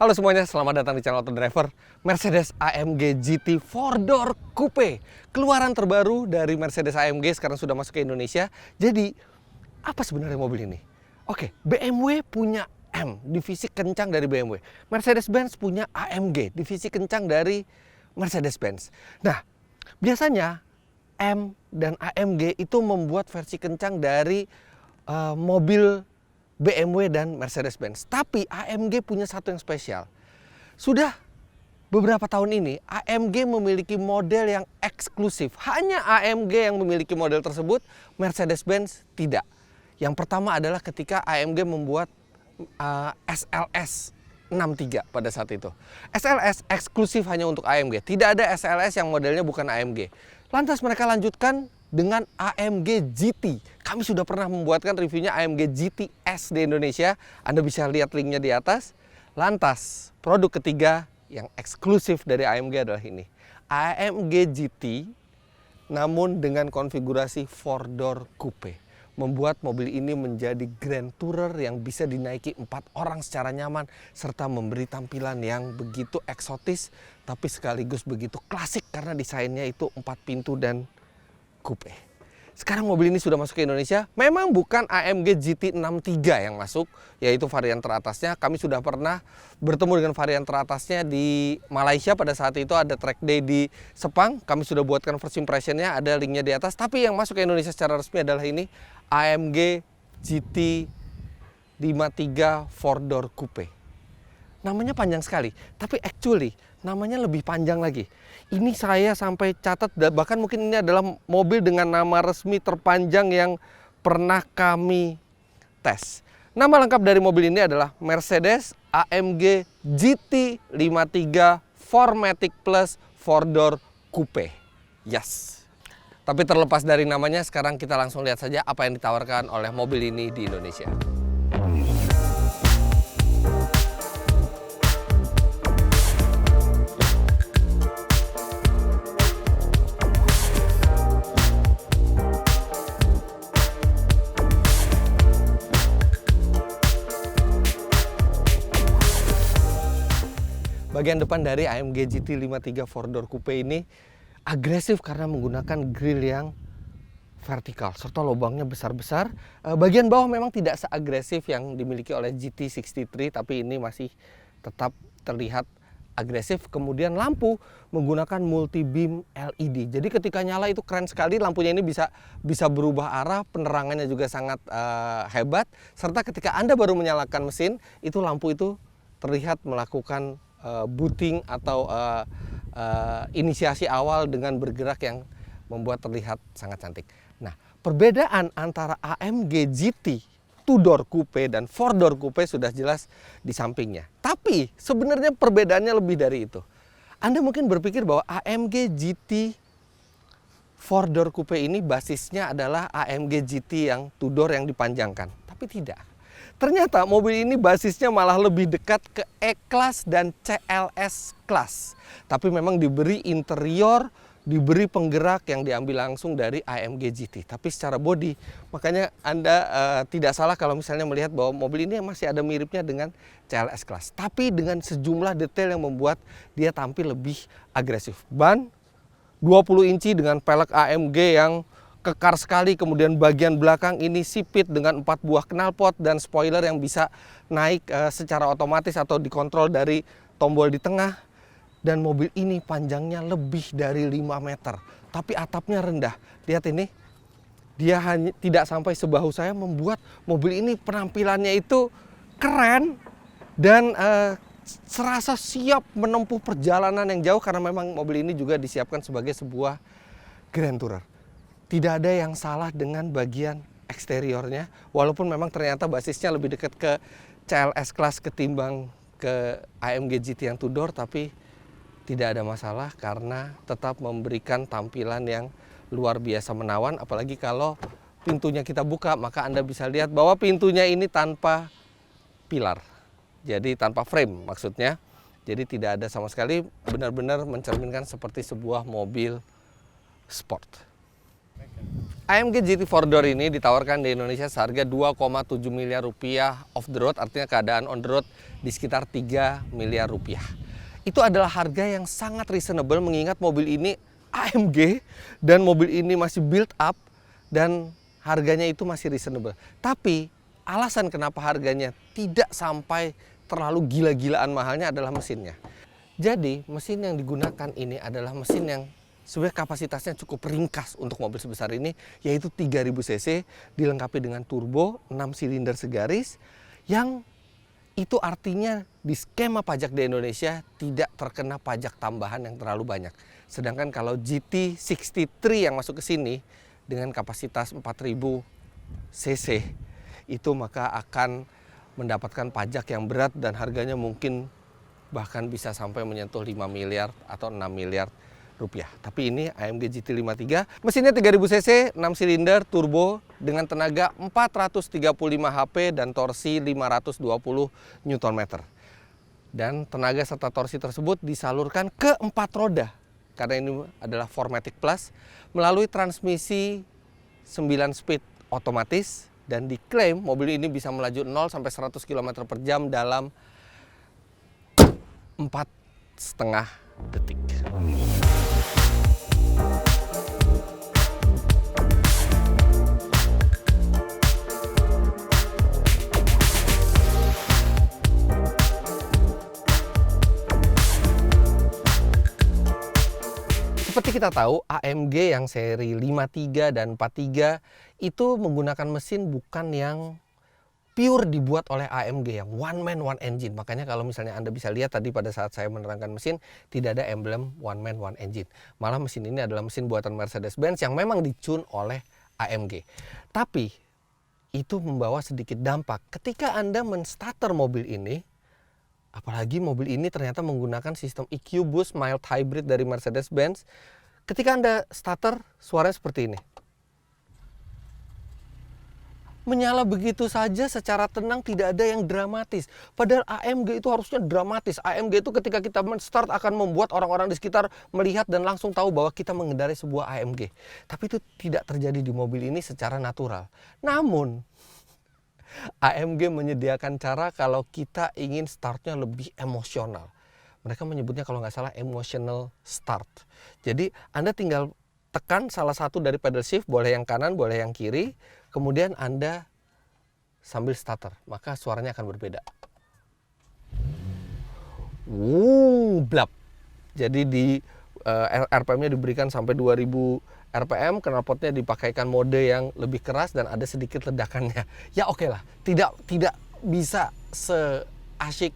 Halo semuanya, selamat datang di channel Auto Driver. Mercedes AMG GT 4-door Coupe, keluaran terbaru dari Mercedes AMG, sekarang sudah masuk ke Indonesia. Jadi, apa sebenarnya mobil ini? Oke, BMW punya M, divisi kencang dari BMW. Mercedes-Benz punya AMG, divisi kencang dari Mercedes-Benz. Nah, biasanya M dan AMG itu membuat versi kencang dari mobil BMW dan Mercedes-Benz. Tapi AMG punya satu yang spesial. Sudah beberapa tahun ini AMG memiliki model yang eksklusif. Hanya AMG yang memiliki model tersebut, Mercedes-Benz tidak. Yang pertama adalah ketika AMG membuat SLS 63 pada saat itu. SLS eksklusif hanya untuk AMG. Tidak ada SLS yang modelnya bukan AMG. Lantas mereka lanjutkan dengan AMG GT. Kami sudah pernah membuatkan reviewnya AMG GT S di Indonesia. Anda bisa lihat linknya di atas. Lantas, produk ketiga yang eksklusif dari AMG adalah ini. AMG GT namun dengan konfigurasi 4-door coupe. Membuat mobil ini menjadi grand tourer yang bisa dinaiki 4 orang secara nyaman. Serta memberi tampilan yang begitu eksotis tapi sekaligus begitu klasik karena desainnya itu 4 pintu dan coupe. Sekarang mobil ini sudah masuk ke Indonesia. Memang bukan AMG GT 63 yang masuk, yaitu varian teratasnya. Kami sudah pernah bertemu dengan varian teratasnya di Malaysia pada saat itu ada track day di Sepang. Kami sudah buatkan first impressionnya, ada linknya di atas. Tapi yang masuk ke Indonesia secara resmi adalah ini, AMG GT 53 4-door coupe. Namanya panjang sekali, tapi actually namanya lebih panjang lagi. Ini saya sampai catat, bahkan mungkin ini adalah mobil dengan nama resmi terpanjang yang pernah kami tes. Nama lengkap dari mobil ini adalah Mercedes AMG GT 53 4MATIC Plus 4-door Coupe. Yes. Tapi terlepas dari namanya, sekarang kita langsung lihat saja apa yang ditawarkan oleh mobil ini di Indonesia. Bagian depan dari AMG GT 53 4-door coupe ini agresif karena menggunakan grill yang vertikal serta lubangnya besar-besar. Bagian bawah memang tidak seagresif yang dimiliki oleh GT63, tapi ini masih tetap terlihat agresif. Kemudian lampu menggunakan multi beam LED. Jadi ketika nyala itu keren sekali, lampunya ini bisa berubah arah, penerangannya juga sangat hebat. Serta ketika Anda baru menyalakan mesin, itu lampu itu terlihat melakukan booting atau inisiasi awal dengan bergerak yang membuat terlihat sangat cantik. Nah, perbedaan antara AMG GT 2-door coupe dan 4-door coupe sudah jelas di sampingnya. Tapi sebenarnya perbedaannya lebih dari itu. Anda mungkin berpikir bahwa AMG GT 4-door coupe ini basisnya adalah AMG GT yang 2-door yang dipanjangkan. Tapi tidak. Ternyata mobil ini basisnya malah lebih dekat ke E-Class dan CLS Class. Tapi memang diberi interior, diberi penggerak yang diambil langsung dari AMG GT. Tapi secara body, makanya Anda tidak salah kalau misalnya melihat bahwa mobil ini masih ada miripnya dengan CLS Class. Tapi dengan sejumlah detail yang membuat dia tampil lebih agresif. Ban 20 inci dengan pelek AMG yang kekar sekali, kemudian bagian belakang ini sipit dengan 4 buah knalpot dan spoiler yang bisa naik secara otomatis atau dikontrol dari tombol di tengah. Dan mobil ini panjangnya lebih dari 5 meter, tapi atapnya rendah. Lihat ini, dia hanya tidak sampai sebahu saya, membuat mobil ini penampilannya itu keren dan serasa siap menempuh perjalanan yang jauh karena memang mobil ini juga disiapkan sebagai sebuah grand tourer. Tidak ada yang salah dengan bagian eksteriornya, walaupun memang ternyata basisnya lebih dekat ke CLS Class ketimbang ke AMG GT yang 2-door, tapi tidak ada masalah karena tetap memberikan tampilan yang luar biasa menawan. Apalagi kalau pintunya kita buka, maka Anda bisa lihat bahwa pintunya ini tanpa pilar, jadi tanpa frame maksudnya. Jadi tidak ada sama sekali, benar-benar mencerminkan seperti sebuah mobil sport. AMG GT 4-door ini ditawarkan di Indonesia seharga 2,7 miliar rupiah off the road, artinya keadaan on the road di sekitar 3 miliar rupiah. Itu adalah harga yang sangat reasonable mengingat mobil ini AMG dan mobil ini masih build up dan harganya itu masih reasonable. Tapi alasan kenapa harganya tidak sampai terlalu gila-gilaan mahalnya adalah mesinnya. Jadi mesin yang digunakan ini adalah mesin yang sebenarnya kapasitasnya cukup ringkas untuk mobil sebesar ini, yaitu 3000 cc dilengkapi dengan turbo 6 silinder segaris yang itu artinya di skema pajak di Indonesia tidak terkena pajak tambahan yang terlalu banyak. Sedangkan kalau GT63 yang masuk ke sini dengan kapasitas 4000 cc itu maka akan mendapatkan pajak yang berat dan harganya mungkin bahkan bisa sampai menyentuh 5 miliar atau 6 miliar rupiah. Tapi ini AMG GT53, mesinnya 3000 cc, 6 silinder, turbo dengan tenaga 435 HP dan torsi 520 Nm. Dan tenaga serta torsi tersebut disalurkan ke 4 roda karena ini adalah 4MATIC Plus melalui transmisi 9 speed otomatis dan diklaim mobil ini bisa melaju 0 sampai 100 km per jam dalam 4,5 detik. Seperti kita tahu, AMG yang seri 53 dan 43 itu menggunakan mesin bukan yang pure dibuat oleh AMG yang one man one engine. Makanya kalau misalnya Anda bisa lihat tadi pada saat saya menerangkan mesin, tidak ada emblem one man one engine. Malah mesin ini adalah mesin buatan Mercedes-Benz yang memang dicune oleh AMG. Tapi itu membawa sedikit dampak. Ketika Anda men-starter mobil ini, apalagi mobil ini ternyata menggunakan sistem EQ Boost Mild Hybrid dari Mercedes-Benz. Ketika Anda starter, suaranya seperti ini. Menyala begitu saja secara tenang, tidak ada yang dramatis. Padahal AMG itu harusnya dramatis. AMG itu ketika kita men-start akan membuat orang-orang di sekitar melihat dan langsung tahu bahwa kita mengendarai sebuah AMG. Tapi itu tidak terjadi di mobil ini secara natural. Namun AMG menyediakan cara kalau kita ingin startnya lebih emosional. Mereka menyebutnya kalau nggak salah emotional start. Jadi Anda tinggal tekan salah satu dari pedal shift, boleh yang kanan, boleh yang kiri. Kemudian Anda sambil starter, maka suaranya akan berbeda. Blap. Jadi di RPM-nya diberikan sampai 2000 RPM, knalpotnya dipakaikan mode yang lebih keras dan ada sedikit ledakannya. Ya oke lah, tidak bisa seasyik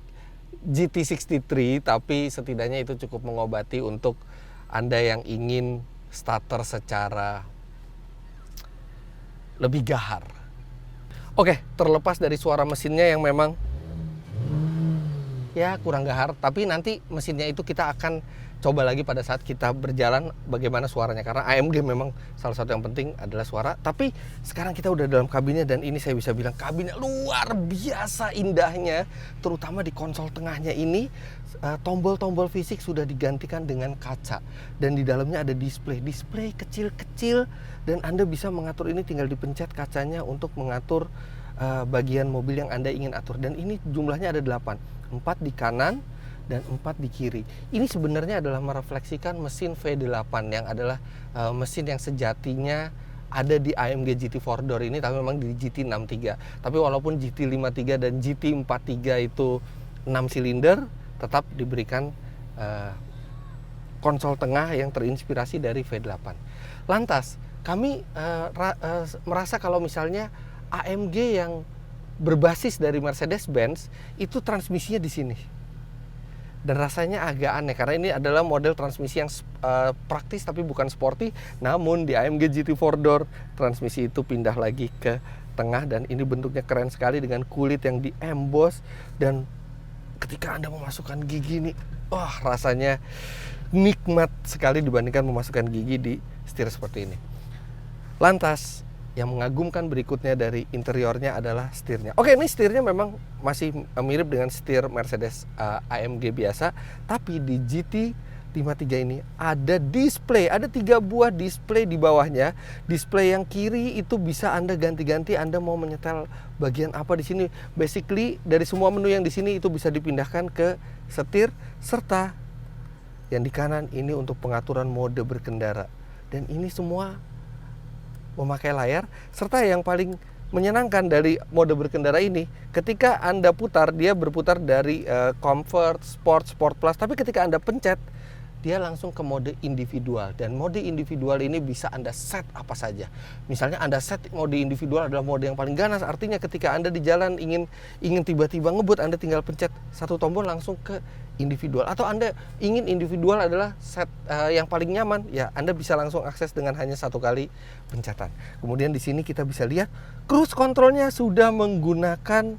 GT63, tapi setidaknya itu cukup mengobati untuk Anda yang ingin starter secara lebih gahar. Oke, terlepas dari suara mesinnya yang memang ya kurang gahar, tapi nanti mesinnya itu kita akan coba lagi pada saat kita berjalan bagaimana suaranya, karena AMG memang salah satu yang penting adalah suara. Tapi sekarang kita udah dalam kabinnya dan ini saya bisa bilang kabinnya luar biasa indahnya, terutama di konsol tengahnya ini tombol-tombol fisik sudah digantikan dengan kaca dan di dalamnya ada display kecil-kecil dan Anda bisa mengatur ini, tinggal dipencet kacanya untuk mengatur bagian mobil yang Anda ingin atur. Dan ini jumlahnya ada 8, 4 di kanan dan 4 di kiri. Ini sebenarnya adalah merefleksikan mesin V8 yang adalah mesin yang sejatinya ada di AMG GT 4-door ini, tapi memang di GT63. Tapi walaupun GT53 dan GT43 itu 6 silinder, tetap diberikan konsol tengah yang terinspirasi dari V8. Lantas, kami merasa kalau misalnya AMG yang berbasis dari Mercedes-Benz itu transmisinya di sini. Dan rasanya agak aneh karena ini adalah model transmisi yang praktis tapi bukan sporty. Namun di AMG GT 4-door transmisi itu pindah lagi ke tengah dan ini bentuknya keren sekali dengan kulit yang di-emboss. Dan ketika Anda memasukkan gigi nih, wah rasanya nikmat sekali dibandingkan memasukkan gigi di setir seperti ini. Lantas yang mengagumkan berikutnya dari interiornya adalah setirnya. Oke, ini setirnya memang masih mirip dengan setir Mercedes AMG biasa, tapi di GT 53 ini ada display, ada 3 buah display di bawahnya. Display yang kiri itu bisa Anda ganti-ganti, Anda mau menyetel bagian apa di sini. Basically dari semua menu yang di sini itu bisa dipindahkan ke setir, serta yang di kanan ini untuk pengaturan mode berkendara. Dan ini semua memakai layar, serta yang paling menyenangkan dari mode berkendara ini, ketika Anda putar, dia berputar dari Comfort, Sport, Sport Plus. Tapi ketika Anda pencet, dia langsung ke mode individual. Dan mode individual ini bisa Anda set apa saja. Misalnya Anda set mode individual adalah mode yang paling ganas. Artinya ketika Anda di jalan ingin tiba-tiba ngebut, Anda tinggal pencet satu tombol langsung ke individual. Atau Anda ingin individual adalah set yang paling nyaman, ya Anda bisa langsung akses dengan hanya satu kali pencetan. Kemudian di sini kita bisa lihat cruise controlnya sudah menggunakan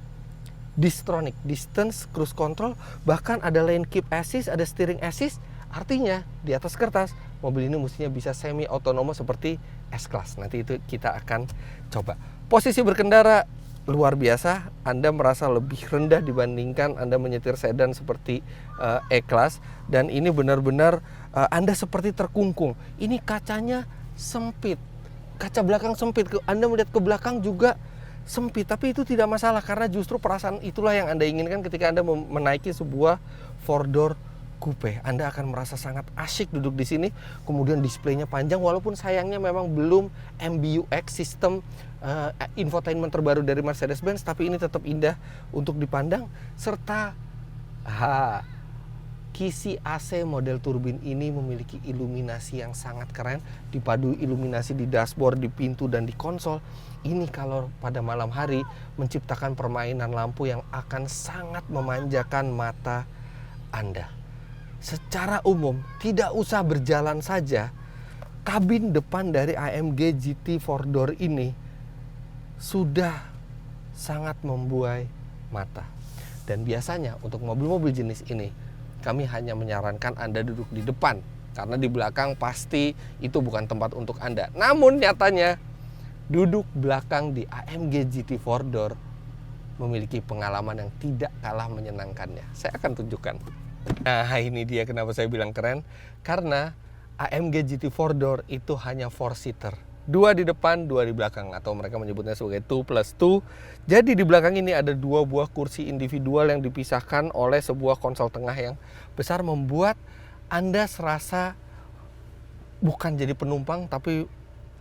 Distronic, distance cruise control. Bahkan ada lane keep assist, ada steering assist. Artinya di atas kertas mobil ini mestinya bisa semi otonomous seperti S-Class. Nanti itu kita akan coba. Posisi berkendara luar biasa. Anda merasa lebih rendah dibandingkan Anda menyetir sedan seperti E-Class. Dan ini benar-benar Anda seperti terkungkung. Ini kacanya sempit, kaca belakang sempit. Anda melihat ke belakang juga sempit. Tapi itu tidak masalah, karena justru perasaan itulah yang Anda inginkan ketika Anda menaiki sebuah 4-door coupe. Anda akan merasa sangat asyik duduk di sini. Kemudian displaynya panjang, walaupun sayangnya memang belum MBUX, sistem infotainment terbaru dari Mercedes-Benz, tapi ini tetap indah untuk dipandang. Serta kisi AC model turbin ini memiliki iluminasi yang sangat keren, dipadu iluminasi di dashboard, di pintu, dan di konsol. Ini kalau pada malam hari menciptakan permainan lampu yang akan sangat memanjakan mata Anda. Secara umum, tidak usah berjalan saja, kabin depan dari AMG GT 4-door ini sudah sangat membuai mata. Dan biasanya untuk mobil-mobil jenis ini, kami hanya menyarankan Anda duduk di depan, karena di belakang pasti itu bukan tempat untuk Anda. Namun nyatanya, duduk belakang di AMG GT 4-door memiliki pengalaman yang tidak kalah menyenangkannya. Saya akan tunjukkan. Nah, ini dia kenapa saya bilang keren. Karena AMG GT 4-door itu hanya 4-seater. 2 di depan, 2 di belakang. Atau mereka menyebutnya sebagai 2+2. Jadi di belakang ini ada 2 buah kursi individual yang dipisahkan oleh sebuah konsol tengah yang besar, membuat Anda serasa bukan jadi penumpang, tapi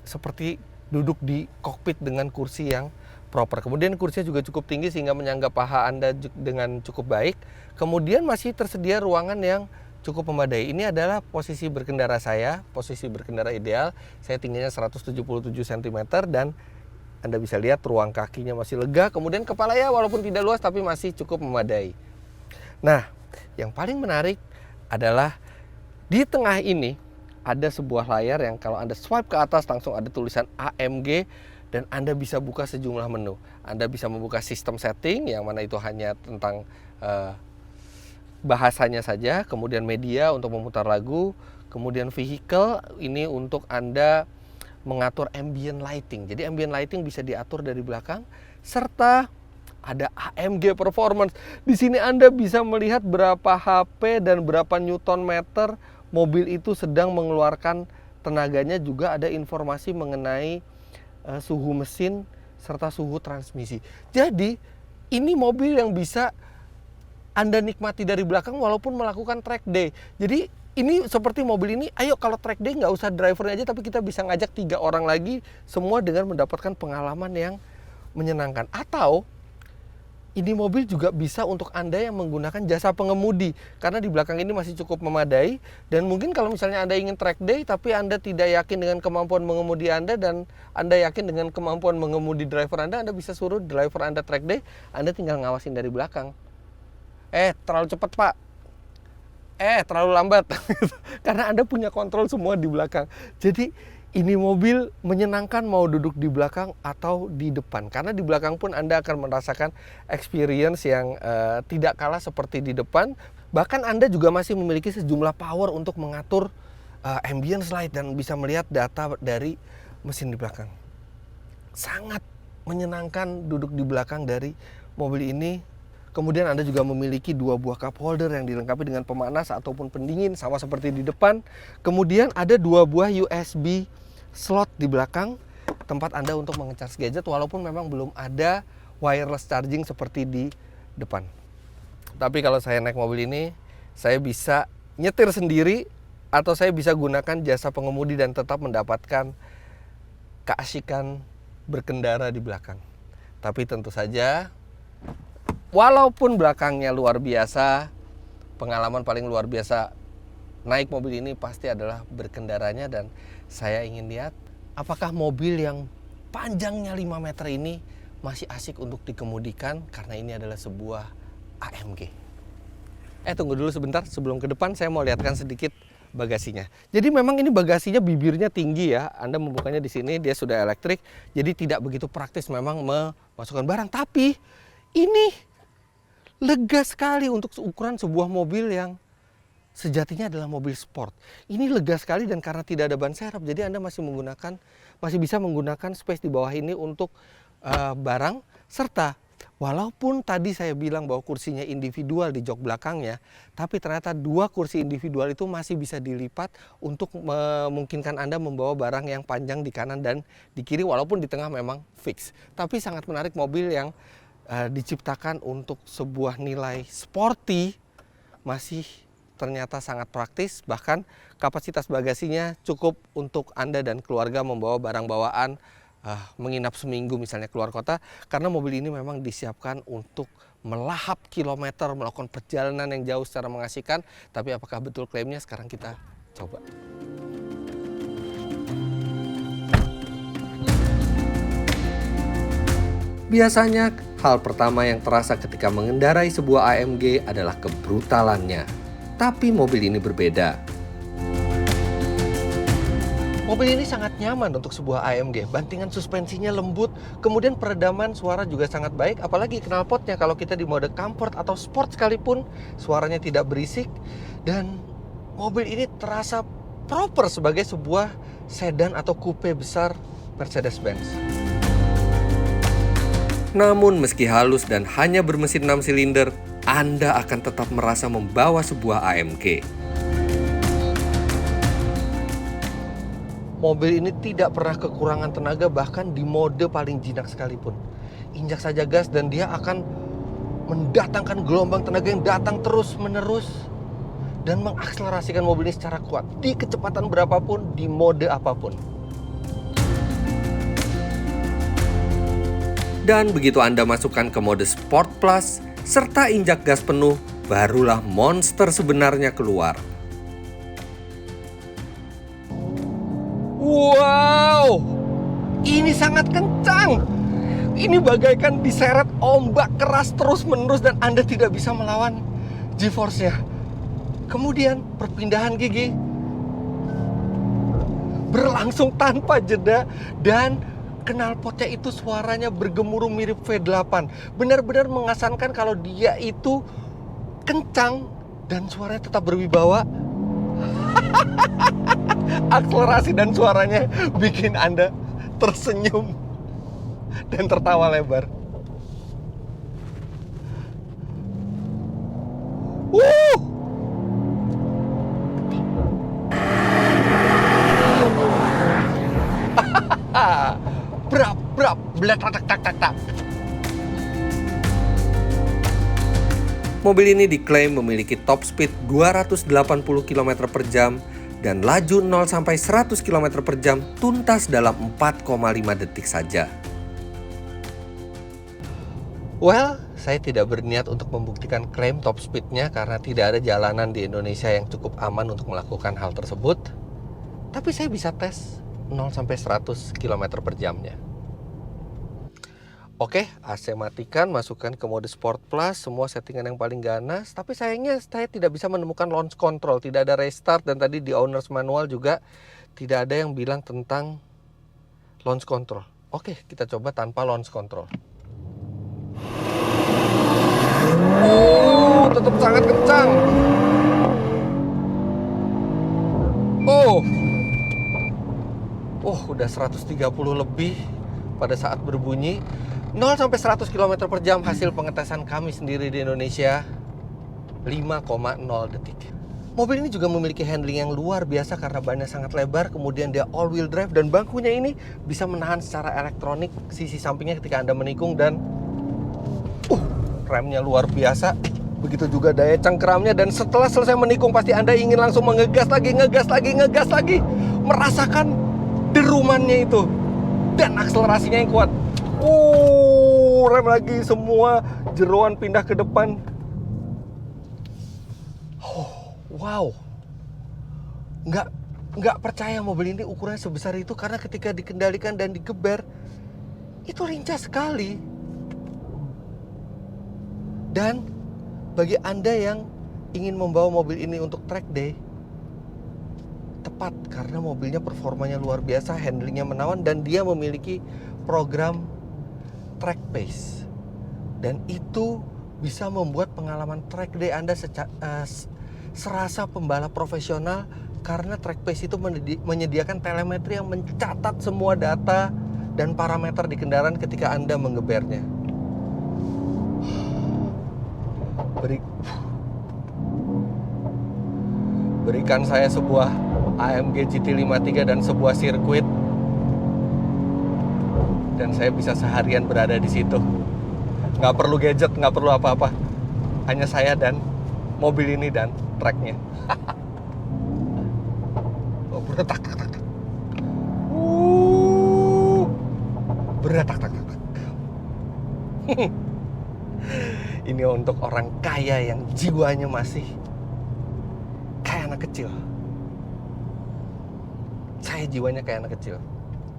seperti duduk di kokpit dengan kursi yang proper. Kemudian kursinya juga cukup tinggi sehingga menyangga paha Anda dengan cukup baik. Kemudian masih tersedia ruangan yang cukup memadai. Ini adalah posisi berkendara saya, posisi berkendara ideal. Saya tingginya 177 cm dan Anda bisa lihat ruang kakinya masih lega. Kemudian kepala ya walaupun tidak luas tapi masih cukup memadai. Nah, yang paling menarik adalah di tengah ini ada sebuah layar yang kalau Anda swipe ke atas langsung ada tulisan AMG. Dan Anda bisa buka sejumlah menu. Anda bisa membuka sistem setting, yang mana itu hanya tentang bahasanya saja. Kemudian media untuk memutar lagu. Kemudian vehicle, ini untuk Anda mengatur ambient lighting. Jadi ambient lighting bisa diatur dari belakang. Serta ada AMG Performance. Di sini Anda bisa melihat berapa HP dan berapa Newton meter mobil itu sedang mengeluarkan tenaganya. Juga ada informasi mengenai suhu mesin serta suhu transmisi. Jadi ini mobil yang bisa Anda nikmati dari belakang walaupun melakukan track day. Jadi ini seperti mobil ini, ayo kalau track day nggak usah drivernya aja, tapi kita bisa ngajak 3 orang lagi, semua dengan mendapatkan pengalaman yang menyenangkan. Atau ini mobil juga bisa untuk Anda yang menggunakan jasa pengemudi, karena di belakang ini masih cukup memadai. Dan mungkin kalau misalnya Anda ingin track day tapi Anda tidak yakin dengan kemampuan mengemudi Anda, dan Anda yakin dengan kemampuan mengemudi driver Anda bisa suruh driver Anda track day, Anda tinggal ngawasin dari belakang. Terlalu cepat Pak, terlalu lambat. Karena Anda punya kontrol semua di belakang. Jadi ini mobil menyenangkan mau duduk di belakang atau di depan. Karena di belakang pun Anda akan merasakan experience yang tidak kalah seperti di depan. Bahkan Anda juga masih memiliki sejumlah power untuk mengatur ambience light dan bisa melihat data dari mesin di belakang. Sangat menyenangkan duduk di belakang dari mobil ini. Kemudian Anda juga memiliki 2 buah cup holder yang dilengkapi dengan pemanas ataupun pendingin, sama seperti di depan. Kemudian ada 2 buah USB slot di belakang, tempat Anda untuk mengecas gadget, walaupun memang belum ada wireless charging seperti di depan. Tapi kalau saya naik mobil ini, saya bisa nyetir sendiri atau saya bisa gunakan jasa pengemudi dan tetap mendapatkan keasikan berkendara di belakang. Tapi tentu saja, walaupun belakangnya luar biasa, pengalaman paling luar biasa naik mobil ini pasti adalah berkendaranya. Dan saya ingin lihat apakah mobil yang panjangnya 5 meter ini masih asik untuk dikemudikan, karena ini adalah sebuah AMG. Tunggu dulu sebentar, sebelum ke depan saya mau lihatkan sedikit bagasinya. Jadi memang ini bagasinya bibirnya tinggi ya. Anda membukanya di sini, dia sudah elektrik, jadi tidak begitu praktis memang memasukkan barang. Tapi ini lega sekali untuk ukuran sebuah mobil yang sejatinya adalah mobil sport. Ini lega sekali, dan karena tidak ada ban serep, jadi Anda masih bisa menggunakan space di bawah ini untuk barang. Serta walaupun tadi saya bilang bahwa kursinya individual di jok belakangnya, tapi ternyata 2 kursi individual itu masih bisa dilipat untuk memungkinkan Anda membawa barang yang panjang di kanan dan di kiri, walaupun di tengah memang fix. Tapi sangat menarik, mobil yang diciptakan untuk sebuah nilai sporty masih ternyata sangat praktis. Bahkan kapasitas bagasinya cukup untuk Anda dan keluarga membawa barang bawaan, menginap seminggu misalnya keluar kota, karena mobil ini memang disiapkan untuk melahap kilometer, melakukan perjalanan yang jauh secara mengasihkan. Tapi apakah betul klaimnya? Sekarang kita coba. Biasanya hal pertama yang terasa ketika mengendarai sebuah AMG adalah kebrutalannya. Tapi mobil ini berbeda. Mobil ini sangat nyaman untuk sebuah AMG. Bantingan suspensinya lembut, kemudian peredaman suara juga sangat baik. Apalagi knalpotnya, kalau kita di mode comfort atau sport sekalipun, suaranya tidak berisik. Dan mobil ini terasa proper sebagai sebuah sedan atau coupe besar Mercedes-Benz. Namun meski halus dan hanya bermesin 6 silinder, Anda akan tetap merasa membawa sebuah AMG. Mobil ini tidak pernah kekurangan tenaga, bahkan di mode paling jinak sekalipun. Injak saja gas dan dia akan mendatangkan gelombang tenaga yang datang terus menerus dan mengakselerasikan mobil ini secara kuat di kecepatan berapapun, di mode apapun. Dan begitu Anda masukkan ke mode Sport Plus serta injak gas penuh, barulah monster sebenarnya keluar. Wow, ini sangat kencang. Ini bagaikan diseret ombak keras terus-menerus dan Anda tidak bisa melawan G-force-nya. Kemudian perpindahan gigi berlangsung tanpa jeda dan knalpotnya itu suaranya bergemuruh mirip V8. Benar-benar mengesankan kalau dia itu kencang dan suaranya tetap berwibawa. Akselerasi dan suaranya bikin Anda tersenyum dan tertawa lebar. Brap, blet, tak. Mobil ini diklaim memiliki top speed 280 km per jam dan laju 0 sampai 100 km per jam tuntas dalam 4,5 detik saja. Well, saya tidak berniat untuk membuktikan klaim top speednya karena tidak ada jalanan di Indonesia yang cukup aman untuk melakukan hal tersebut. Tapi saya bisa tes 0 sampai 100 km per jamnya. Oke, AC matikan, masukkan ke mode Sport Plus, semua settingan yang paling ganas. Tapi sayangnya saya tidak bisa menemukan launch control, tidak ada restart, dan tadi di owner's manual juga tidak ada yang bilang tentang launch control. Oke, kita coba tanpa launch control. Oh, tetap sangat kencang. Udah 130 lebih pada saat berbunyi. 0 sampai 100 km per jam hasil pengetesan kami sendiri di Indonesia 5,0 detik. Mobil ini juga memiliki handling yang luar biasa karena bannya sangat lebar, kemudian dia all wheel drive dan bangkunya ini bisa menahan secara elektronik sisi sampingnya ketika Anda menikung, dan remnya luar biasa. Begitu juga daya cengkeramnya, dan setelah selesai menikung pasti Anda ingin langsung mengegas lagi, merasakan derumannya itu dan akselerasinya yang kuat. Rem lagi, semua jeroan pindah ke depan. Wow, nggak percaya mobil ini ukurannya sebesar itu, karena ketika dikendalikan dan digeber itu lincah sekali. Dan bagi Anda yang ingin membawa mobil ini untuk track day, tepat karena mobilnya performanya luar biasa, handlingnya menawan, dan dia memiliki program track pace, dan itu bisa membuat pengalaman track day Anda serasa pembalap profesional, karena track pace itu menyediakan telemetri yang mencatat semua data dan parameter di kendaraan ketika Anda menggebernya. Berikan saya sebuah AMG GT53 dan sebuah sirkuit, dan saya bisa seharian berada di situ. Nggak perlu gadget, nggak perlu apa-apa, hanya saya dan mobil ini dan tracknya. Beretak, beretak. Ini untuk orang kaya yang jiwanya masih kayak anak kecil. Saya jiwanya kayak anak kecil,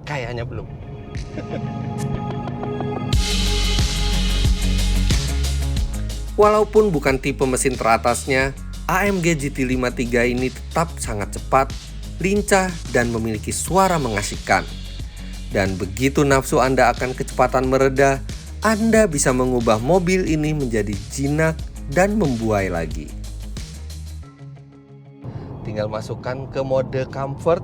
kayaknya belum. Walaupun bukan tipe mesin teratasnya, AMG GT53 ini tetap sangat cepat, lincah, dan memiliki suara mengasihkan. Dan begitu nafsu Anda akan kecepatan mereda, Anda bisa mengubah mobil ini menjadi jinak dan membuai lagi. Tinggal masukkan ke mode comfort,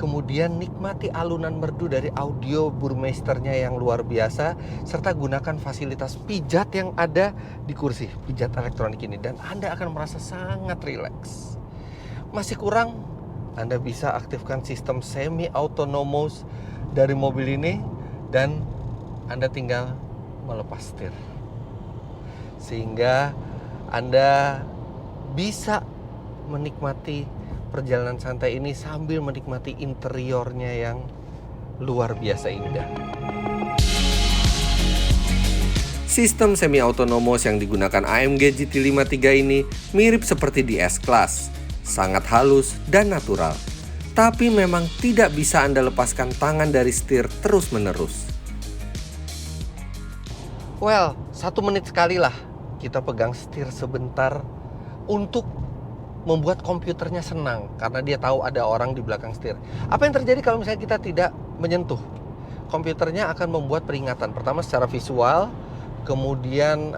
kemudian nikmati alunan merdu dari audio Burmeisternya yang luar biasa, serta gunakan fasilitas pijat yang ada di kursi pijat elektronik ini, dan Anda akan merasa sangat rileks. Masih kurang, Anda bisa aktifkan sistem semi autonomous dari mobil ini, dan Anda tinggal melepas setir, sehingga Anda bisa menikmati perjalanan santai ini sambil menikmati interiornya yang luar biasa indah. Sistem semi autonomous yang digunakan AMG GT53 ini mirip seperti di S-Class, sangat halus dan natural. Tapi memang tidak bisa Anda lepaskan tangan dari setir terus-menerus. Well, 1 menit sekali lah kita pegang setir sebentar untuk membuat komputernya senang, karena dia tahu ada orang di belakang setir. Apa yang terjadi kalau misalnya kita tidak menyentuh? Komputernya akan membuat peringatan. Pertama secara visual, kemudian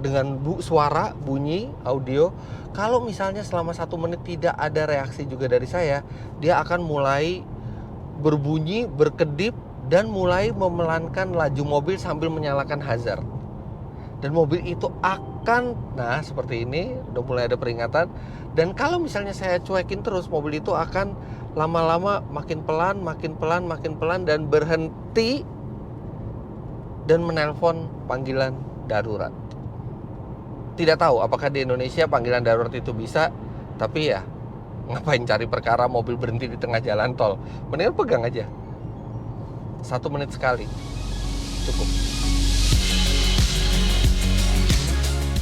dengan suara, bunyi, audio. Kalau misalnya selama 1 menit tidak ada reaksi juga dari saya, dia akan mulai berbunyi, berkedip, dan mulai memelankan laju mobil sambil menyalakan hazard. Dan mobil itu akan, nah seperti ini, udah mulai ada peringatan. Dan kalau misalnya saya cuekin terus, mobil itu akan lama-lama makin pelan, dan berhenti dan menelpon panggilan darurat. Tidak tahu apakah di Indonesia panggilan darurat itu bisa, tapi ya ngapain cari perkara mobil berhenti di tengah jalan tol. Mendingan pegang aja. 1 menit sekali, cukup.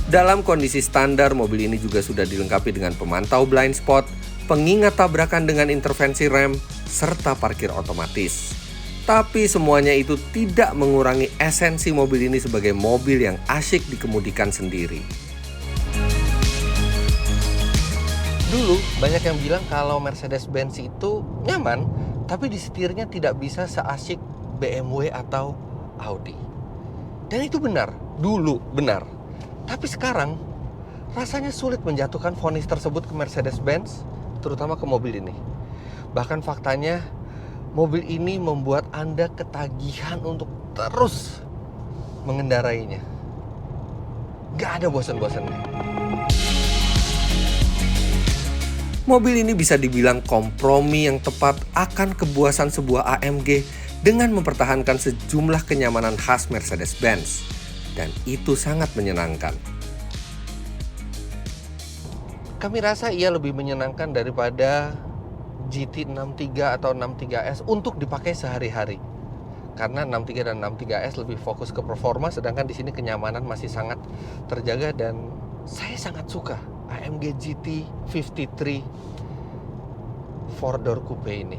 Dalam kondisi standar, mobil ini juga sudah dilengkapi dengan pemantau blind spot, pengingat tabrakan dengan intervensi rem, serta parkir otomatis. Tapi semuanya itu tidak mengurangi esensi mobil ini sebagai mobil yang asyik dikemudikan sendiri. Dulu banyak yang bilang kalau Mercedes-Benz itu nyaman, tapi di setirnya tidak bisa seasyik BMW atau Audi. Dan itu benar, dulu benar. Tapi sekarang rasanya sulit menjatuhkan vonis tersebut ke Mercedes-Benz, terutama ke mobil ini. Bahkan faktanya mobil ini membuat Anda ketagihan untuk terus mengendarainya. Gak ada bosan-bosannya. Mobil ini bisa dibilang kompromi yang tepat akan kepuasan sebuah AMG dengan mempertahankan sejumlah kenyamanan khas Mercedes-Benz. Dan itu sangat menyenangkan. Kami rasa ia lebih menyenangkan daripada GT63 atau 63S untuk dipakai sehari-hari. Karena 63 dan 63S lebih fokus ke performa, sedangkan di sini kenyamanan masih sangat terjaga dan saya sangat suka AMG GT 53 4-door coupe ini.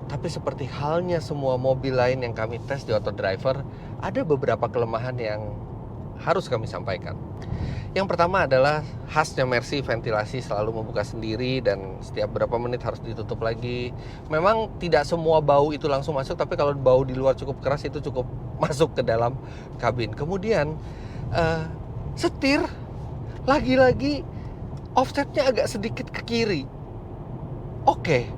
Tapi seperti halnya semua mobil lain yang kami tes di Auto Driver, ada beberapa kelemahan yang harus kami sampaikan. Yang pertama adalah khasnya Mercy, ventilasi selalu membuka sendiri dan setiap berapa menit harus ditutup lagi. Memang tidak semua bau itu langsung masuk, tapi kalau bau di luar cukup keras itu cukup masuk ke dalam kabin. Kemudian setir, lagi-lagi offsetnya agak sedikit ke kiri. Oke,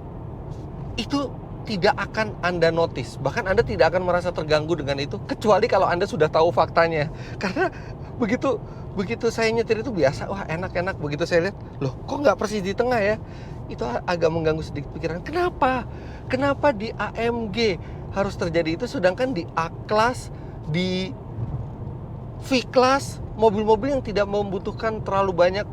itu tidak akan Anda notice, bahkan Anda tidak akan merasa terganggu dengan itu, kecuali kalau Anda sudah tahu faktanya. Karena begitu saya nyetir itu biasa, wah enak-enak. Begitu saya lihat, loh kok nggak persis di tengah ya? Itu agak mengganggu sedikit pikiran. Kenapa di AMG harus terjadi itu, sedangkan di A-Class, di V-Class, mobil-mobil yang tidak membutuhkan terlalu banyak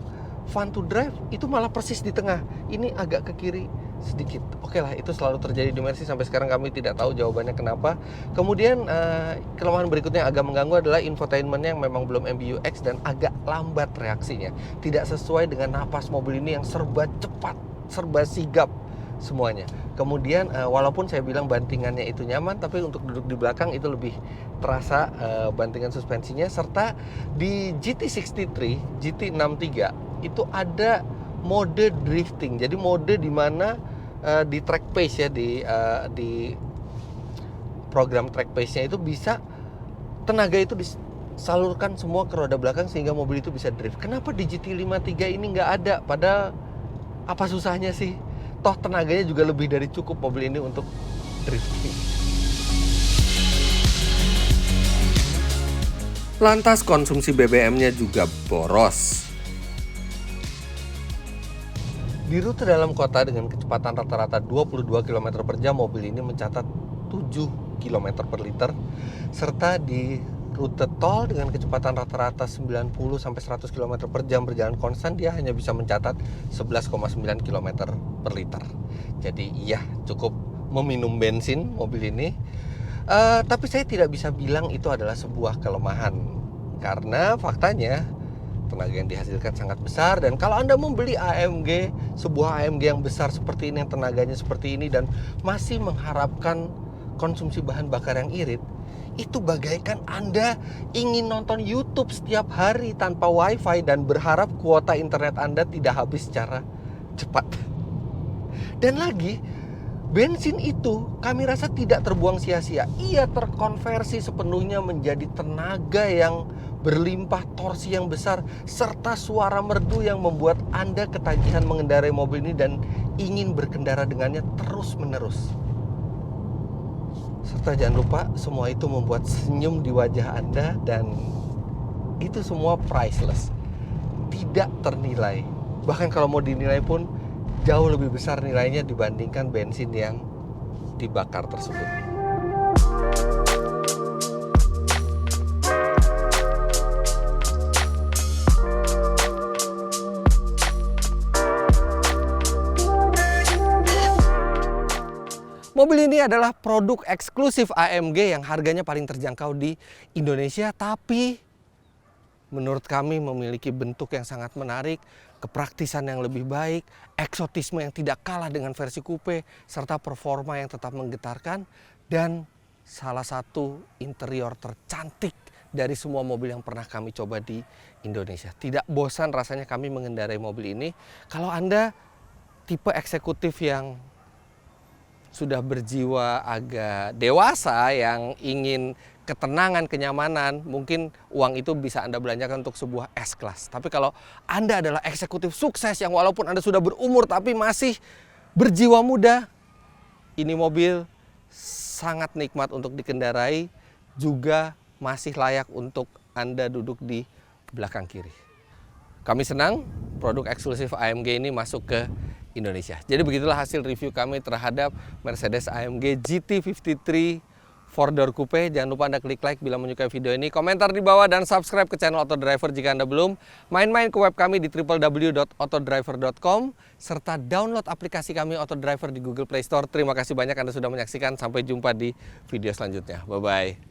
fun to drive, itu malah persis di tengah. Ini agak ke kiri sedikit. Oke lah, itu selalu terjadi di Mercy. Sampai sekarang kami tidak tahu jawabannya kenapa. Kemudian kelemahan berikutnya yang agak mengganggu adalah infotainmentnya yang memang belum MBUX dan agak lambat reaksinya. Tidak sesuai dengan napas mobil ini yang serba cepat, serba sigap semuanya. Kemudian walaupun saya bilang bantingannya itu nyaman, tapi untuk duduk di belakang itu lebih terasa bantingan suspensinya. Serta di GT63, GT63 itu ada mode drifting. Jadi mode di mana di track pace ya, di program track pace-nya itu bisa tenaga itu disalurkan semua ke roda belakang sehingga mobil itu bisa drift. Kenapa di GT53 ini nggak ada? Padahal apa susahnya sih? Toh tenaganya juga lebih dari cukup mobil ini untuk drifting. Lantas konsumsi BBM-nya juga boros. Di rute dalam kota dengan kecepatan rata-rata 22 km per jam, mobil ini mencatat 7 km per liter. Serta di rute tol dengan kecepatan rata-rata 90 sampai 100 km per jam berjalan konstan, dia hanya bisa mencatat 11,9 km per liter. Jadi iya, cukup meminum bensin mobil ini. Tapi saya tidak bisa bilang itu adalah sebuah kelemahan, karena faktanya tenaga yang dihasilkan sangat besar. Dan kalau Anda membeli AMG, sebuah AMG yang besar seperti ini, yang tenaganya seperti ini, dan masih mengharapkan konsumsi bahan bakar yang irit, itu bagaikan Anda ingin nonton YouTube setiap hari tanpa wifi dan berharap kuota internet Anda tidak habis secara cepat. Dan lagi, bensin itu kami rasa tidak terbuang sia-sia. Ia terkonversi sepenuhnya menjadi tenaga yang berlimpah, torsi yang besar, serta suara merdu yang membuat Anda ketagihan mengendarai mobil ini dan ingin berkendara dengannya terus-menerus. Serta jangan lupa, semua itu membuat senyum di wajah Anda, dan itu semua priceless, tidak ternilai. Bahkan kalau mau dinilai pun jauh lebih besar nilainya dibandingkan bensin yang dibakar tersebut. Mobil ini adalah produk eksklusif AMG yang harganya paling terjangkau di Indonesia, tapi menurut kami memiliki bentuk yang sangat menarik, kepraktisan yang lebih baik, eksotisme yang tidak kalah dengan versi coupe, serta performa yang tetap menggetarkan, dan salah satu interior tercantik dari semua mobil yang pernah kami coba di Indonesia. Tidak bosan rasanya kami mengendarai mobil ini. Kalau Anda tipe eksekutif yang sudah berjiwa agak dewasa, yang ingin ketenangan, kenyamanan, mungkin uang itu bisa Anda belanjakan untuk sebuah S-Class. Tapi kalau Anda adalah eksekutif sukses yang walaupun Anda sudah berumur tapi masih berjiwa muda, ini mobil sangat nikmat untuk dikendarai juga masih layak untuk Anda duduk di belakang kiri. Kami senang produk eksklusif AMG ini masuk ke Indonesia. Jadi begitulah hasil review kami terhadap Mercedes AMG GT53 4-door coupe. Jangan lupa Anda klik like bila menyukai video ini, komentar di bawah, dan subscribe ke channel Autodriver jika Anda belum. Main-main ke web kami di www.autodriver.com serta download aplikasi kami Autodriver di Google Play Store. Terima kasih banyak Anda sudah menyaksikan. Sampai jumpa di video selanjutnya. Bye-bye.